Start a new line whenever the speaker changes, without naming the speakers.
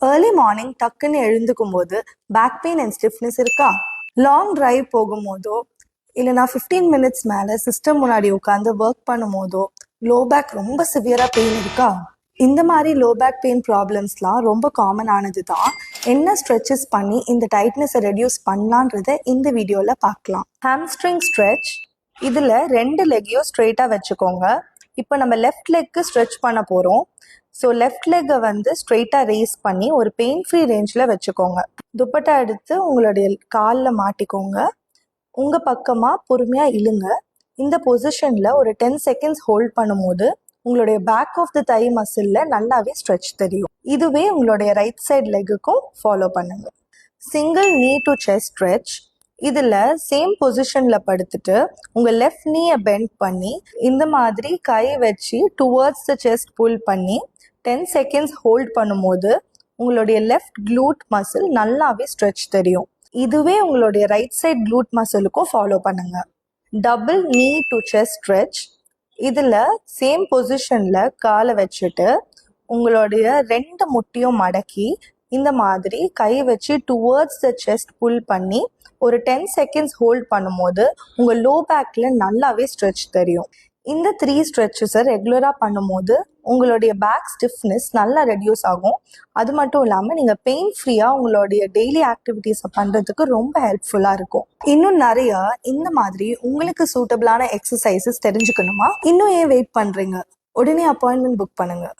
Early morning டக்குன்னு எழுந்துக்கும் போது back pain and stiffness இருக்கா? லாங் டிரைவ் போகும்போதோ இல்லைனா 15 மினிட்ஸ் மேலே சிஸ்டம் முன்னாடி உட்காந்து ஒர்க் பண்ணும் போதோ லோ பேக் ரொம்ப சிவியராக பெயின் இருக்கா? இந்த மாதிரி லோ பேக் பெயின் ப்ராப்ளம்ஸ்லாம் ரொம்ப காமன் ஆனது தான். என்ன ஸ்ட்ரெச்சஸ் பண்ணி இந்த டைட்னஸை ரெடியூஸ் பண்ணலான்றத இந்த வீடியோவில் பார்க்கலாம். Hamstring stretch. இதில் 2 லெக்கையும் ஸ்ட்ரெயிட்டாக வச்சுக்கோங்க. இப்போ நம்ம லெஃப்ட் லெக்கு ஸ்ட்ரெச் பண்ண போகிறோம். ஸோ லெஃப்ட் லெக்கை வந்து ஸ்ட்ரெயிட்டாக ரேஸ் பண்ணி ஒரு பெயின் ஃப்ரீ ரேஞ்சில் வச்சுக்கோங்க. துப்பட்டா எடுத்து உங்களுடைய காலில் மாட்டிக்கோங்க. உங்கள் பக்கமாக பொறுமையாக இழுங்க. இந்த பொசிஷனில் ஒரு 10 செகண்ட்ஸ் ஹோல்ட் பண்ணும்போது உங்களுடைய பேக் ஆஃப் த தை மசிலில் நல்லாவே ஸ்ட்ரெச் தெரியும். இதுவே உங்களுடைய ரைட் சைட் லெக்குக்கும் ஃபாலோ பண்ணுங்க. சிங்கிள் நீ டு செஸ்ட் ஸ்ட்ரெச். இதில் சேம் பொசிஷனில் படுத்துட்டு உங்கள் லெஃப்ட் நீயை பெண்ட் பண்ணி இந்த மாதிரி கை வச்சு டுவர்ட்ஸ் த செஸ்ட் புல் பண்ணி 10 செகண்ட்ஸ் ஹோல்ட் பண்ணும்போது உங்களுடைய லெஃப்ட் க்ளூட் மசில் நல்லாவே ஸ்ட்ரெச் தெரியும். இதுவே உங்களுடைய ரைட் சைட் க்ளூட் மசிலுக்கும் ஃபாலோ பண்ணுங்க. டபுள் நீ டு செஸ்ட் ஸ்ட்ரெச். இதில் சேம் பொசிஷனில் காலை வச்சுட்டு உங்களுடைய 2 முட்டியும் மடக்கி இந்த மாதிரி கை வச்சு டுவர்ட்ஸ் த செஸ்ட் புல் பண்ணி ஒரு 10 செகண்ட்ஸ் ஹோல்ட் பண்ணும்போது உங்கள் லோ பேக்கில் நல்லாவே ஸ்ட்ரெச் தெரியும். இந்த 3 ஸ்ட்ரெச்சஸை ரெகுலராக பண்ணும்போது உங்களுடைய பேக் ஸ்டிஃப்னஸ் நல்லா ரெடியூஸ் ஆகும். அது மட்டும் இல்லாமல் நீங்கள் பெயின் ஃப்ரீயாக உங்களுடைய டெய்லி ஆக்டிவிட்டீஸை பண்ணுறதுக்கு ரொம்ப ஹெல்ப்ஃபுல்லாக இருக்கும். இன்னும் நிறையா இந்த மாதிரி உங்களுக்கு சூட்டபிளான எக்ஸசைசஸ் தெரிஞ்சுக்கணுமா? இன்னும் ஏன் வெயிட் பண்ணுறீங்க? உடனே அப்பாயின்மெண்ட் புக் பண்ணுங்கள்.